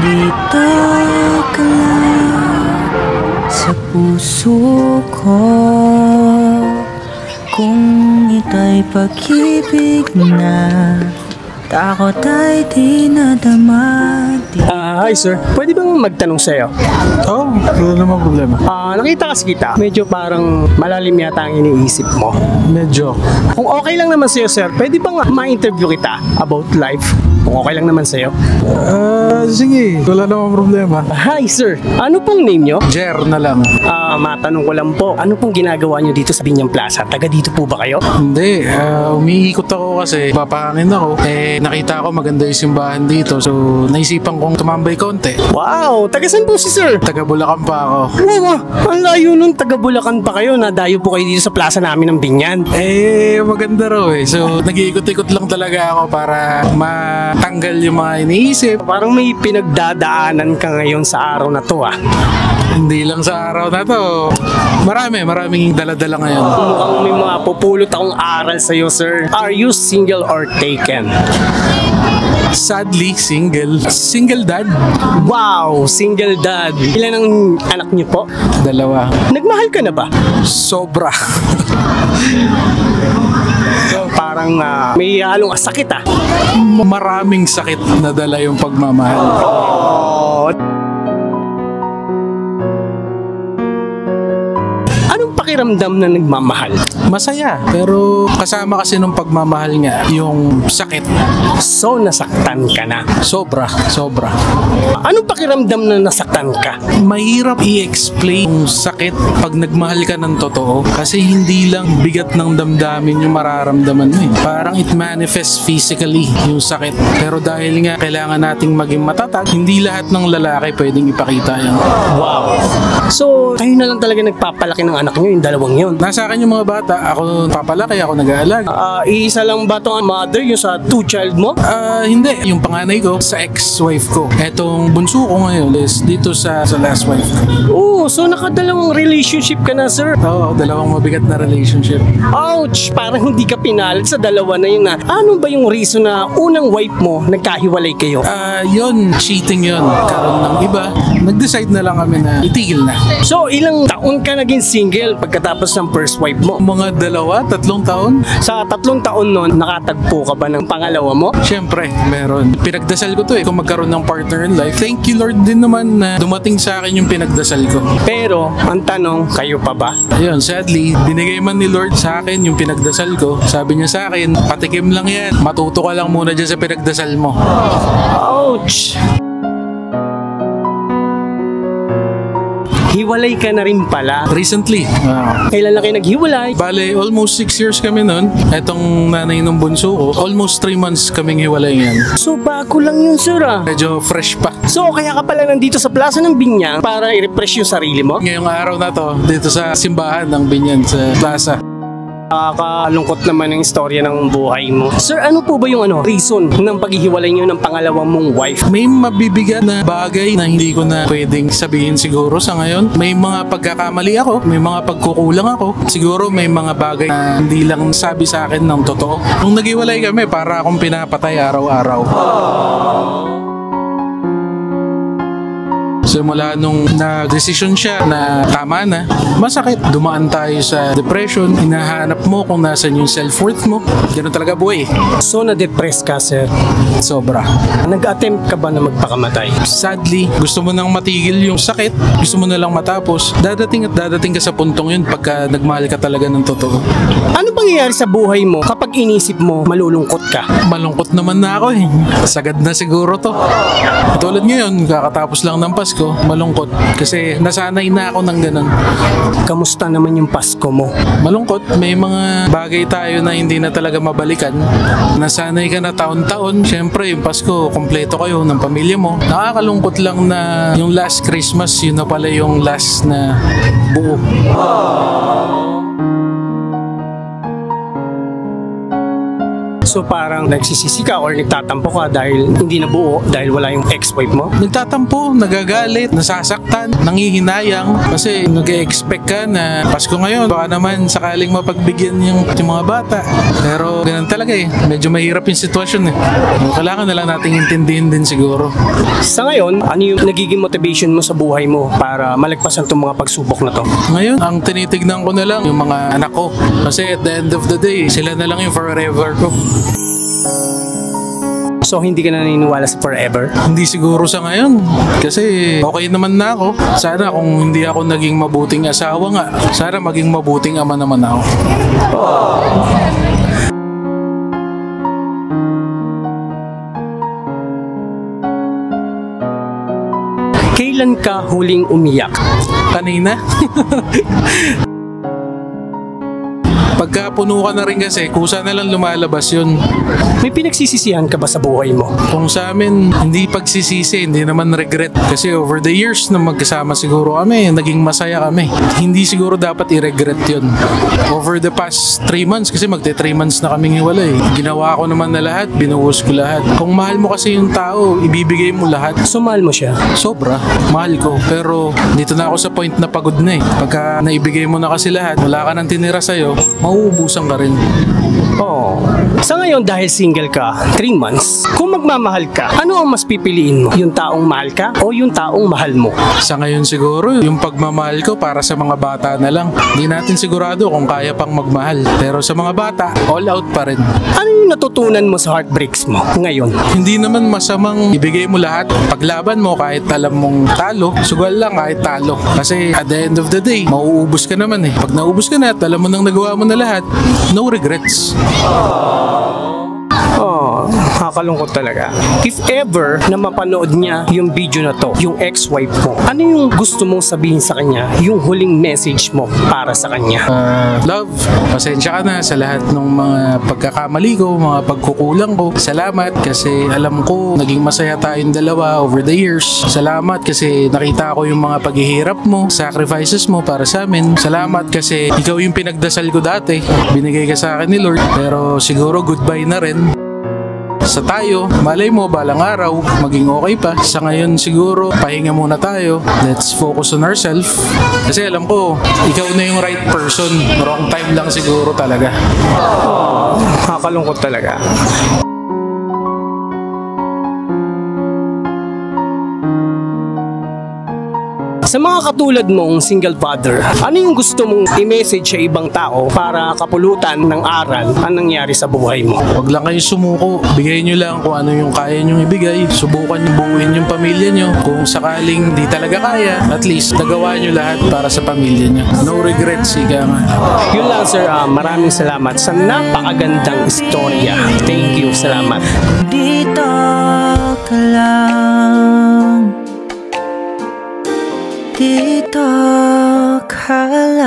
Narito ka lang sa puso ko, kung ito'y pag-ibig na takot ay di nadama. Hi sir, pwede bang magtanong sa'yo? Oo, wala namang problema. Nakita kasi kita, medyo parang malalim yata ang iniisip mo. Medyo. Kung okay lang naman sa'yo sir, pwede bang ma-interview kita about life? Kung okay lang naman sa'yo. Sige, wala namang problema. Hi sir, ano pong name nyo? Jer na lang. Matanong ko lang po, ano pong ginagawa nyo dito sa Binyang Plaza? Taga dito po ba kayo? Hindi, umiikot ako kasi papahangin ako. Nakita ko maganda yung simbahan dito, so naisipan kong tumambay konti. Wow, taga saan po si sir? Taga Bulacan pa ako. Wow, ang layo nun, taga Bulacan pa kayo. Nadayo po kayo dito sa plaza namin ng Binyan. Maganda raw eh. So, nag-iikot-ikot lang talaga ako para matanggal yung mga iniisip. Parang may pinagdadaanan ka ngayon sa araw na to ah. Hindi lang sa araw na to. Maraming dala-dala ngayon. Mukhang may mga pupulot akong aral sa'yo, sir. Are you single or taken? Sadly, single. Single dad. Wow, single dad. Ilan ang anak niyo po? 2. Nagmahal ka na ba? Sobra. So, parang may halong sakit ah. Maraming sakit na dala yung pagmamahal. Oh. Anong pakiramdam na nagmamahal? Masaya, pero kasama kasi nung pagmamahal niya yung sakit. So, nasaktan ka na. Sobra. Anong pakiramdam na nasaktan ka? Mahirap i-explain yung sakit pag nagmahal ka ng totoo kasi hindi lang bigat ng damdamin yung mararamdaman mo eh. Parang it manifests physically yung sakit. Pero dahil nga kailangan nating maging matatag, hindi lahat ng lalaki pwedeng ipakita yan. Wow. So, kayo na lang talaga nagpapalaki ng anak nyo, yung dalawang yun. Nasa akin yung mga bata, ako papalaki, ako nag-aalag. Iisa lang ba itong mother, yung sa 2 child mo? Hindi. Yung panganay ko, sa ex-wife ko. Etong bunso ko ngayon is dito sa last wife ko. Oh, so nakadalawang relationship ka na, sir? Oo, 2 mabigat na relationship. Ouch! Parang hindi ka pinalit sa dalawa na yun na. Ano ba yung reason na unang wife mo, nagkahiwalay kayo? Yun, cheating yun. Karoon ng iba. Nag-decide na lang kami na itigil na. So, ilang taon ka naging single pagkatapos ng first wife mo? Mga 2-3 taon. Sa 3 taon nun, nakatagpo ka ba ng pangalawa mo? Siyempre, meron. Pinagdasal ko to eh, kung magkaroon ng partner in life. Thank you Lord din naman na dumating sa akin yung pinagdasal ko. Pero, ang tanong, kayo pa ba? Ayun, sadly, binigay man ni Lord sa akin yung pinagdasal ko. Sabi niya sa akin, patikim lang yan. Matuto ka lang muna dyan sa pinagdasal mo. Ouch! Hiwalay ka na rin pala. Recently. Kailan na kayo naghiwalay? Bale, almost 6 years kami nun. Etong nanay ng bunso ko, almost 3 months kaming hiwalay yan. So, bago lang yun, sir ah. Medyo fresh pa. So, kaya ka pala nandito sa Plaza ng Binyang para i-refresh yung sarili mo? Ngayong araw na to, dito sa simbahan ng Binyan sa plaza. Nakakalungkot naman ang istorya ng buhay mo. Sir, ano po ba yung reason ng paghihiwalay niyo ng pangalawang mong wife? May mabibigat na bagay na hindi ko na pwedeng sabihin siguro sa ngayon. May mga pagkakamali ako, may mga pagkukulang ako. Siguro may mga bagay na hindi lang sabi sa akin ng totoo. Nung naghiwalay kami, para akong pinapatay araw-araw. Simula nung nag-desisyon siya na tama na, masakit. Dumaan tayo sa depression, hinahanap mo kung nasan yung self-worth mo. Ganun talaga buhay. So, na-depress ka, sir? Sobra. Nag-attempt ka ba na magpakamatay? Sadly, gusto mo nang matigil yung sakit, gusto mo na lang matapos, dadating ka sa puntong yun pagka nagmahal ka talaga ng totoo. Ano pangyayari sa buhay mo kapag inisip mo malulungkot ka? Malungkot naman na ako eh. Sagad na siguro to. Tulad ngayon, kakatapos lang ng Pasko, malungkot. Kasi nasanay na ako ng ganun. Kamusta naman yung Pasko mo? Malungkot. May mga bagay tayo na hindi na talaga mabalikan. Nasanay ka na taon-taon. Siyempre, yung Pasko, kompleto kayo ng pamilya mo. Nakakalungkot lang na yung last Christmas, yun na pala yung last na buo. So parang nagsisisi ka or nagtatampo ka dahil hindi nabuo dahil wala yung ex-wife mo? Nagtatampo, nagagalit, nasasaktan, nangihinayang kasi nag-expect ka na Pasko ngayon, baka naman sakaling mapagbigyan yung mga bata. Pero ganun talaga eh, medyo mahirap yung sitwasyon eh. Kailangan na lang nating intindihin din siguro. Sa ngayon, ano yung nagiging motivation mo sa buhay mo para malagpasan itong mga pagsubok na to? Ngayon, ang tinitignan ko na lang yung mga anak ko. Kasi at the end of the day, sila na lang yung forever ko. So hindi ka na naniniwala sa forever? Hindi siguro sa ngayon. Kasi okay naman na ako. Sana kung hindi ako naging mabuting asawa nga, sana maging mabuting ama naman ako. Kailan ka huling umiyak? Kanina? Pagka puno ka na rin kasi, kusa na lang lumalabas yun. May pinagsisisihan ka ba sa buhay mo? Kung sa amin, hindi pagsisisi, hindi naman regret. Kasi over the years na magkasama siguro kami, naging masaya kami. Hindi siguro dapat i-regret yun. Over the past 3 months, kasi magte 3 months na kaming hiwalay. Ginawa ko naman na lahat, binuhos ko lahat. Kung mahal mo kasi yung tao, ibibigay mo lahat. So mahal mo siya? Sobra, mahal ko. Pero dito na ako sa point na pagod na eh. Pagka naibigay mo na kasi lahat, wala ka nang tinira sa'yo, mauubusan ka rin. Oo. Sa ngayon dahil single ka, 3 months, kung magmamahal ka, ano ang mas pipiliin mo? Yung taong mahal ka o yung taong mahal mo? Sa ngayon siguro, yung pagmamahal ko para sa mga bata na lang. Hindi natin sigurado kung kaya pang magmahal. Pero sa mga bata, all out pa rin. Ano yung natutunan mo sa heartbreaks mo ngayon? Hindi naman masamang ibigay mo lahat. Paglaban mo kahit alam mong talo, sugal lang kahit talo. Kasi at the end of the day, mauubos ka naman eh. Pag naubos ka na at alam mo nang nagawa mo na lahat, no regrets. Oh, nakakalungkot talaga. If ever na mapanood niya yung video na to, yung ex-wife mo, ano yung gusto mong sabihin sa kanya? Yung huling message mo para sa kanya? Love, pasensya ka na sa lahat ng mga pagkakamali ko, mga pagkukulang ko. Salamat kasi alam ko naging masaya tayong dalawa over the years. Salamat kasi nakita ko yung mga paghihirap mo, sacrifices mo para sa amin. Salamat kasi ikaw yung pinagdasal ko dati. Binigay ka sa akin ni Lord. Pero siguro goodbye na rin. Sa tayo, malay mo balang araw maging okay pa. Sa ngayon siguro pahinga muna tayo. Let's focus on ourselves. Kasi alam ko ikaw na yung right person. Wrong time lang siguro talaga. Nakakalungkot talaga. Sa mga katulad mong single father, ano yung gusto mong i-message sa ibang tao para kapulutan ng aral ang nangyari sa buhay mo? Huwag lang kayo sumuko. Bigay nyo lang kung ano yung kaya nyong ibigay. Subukan nyo buuin yung pamilya nyo. Kung sakaling di talaga kaya, at least nagawa nyo lahat para sa pamilya nyo. No regrets, ika nga. Yun lang sir, maraming salamat sa napakagandang istorya. Thank you, salamat. Dito ka lang, dito ka lang.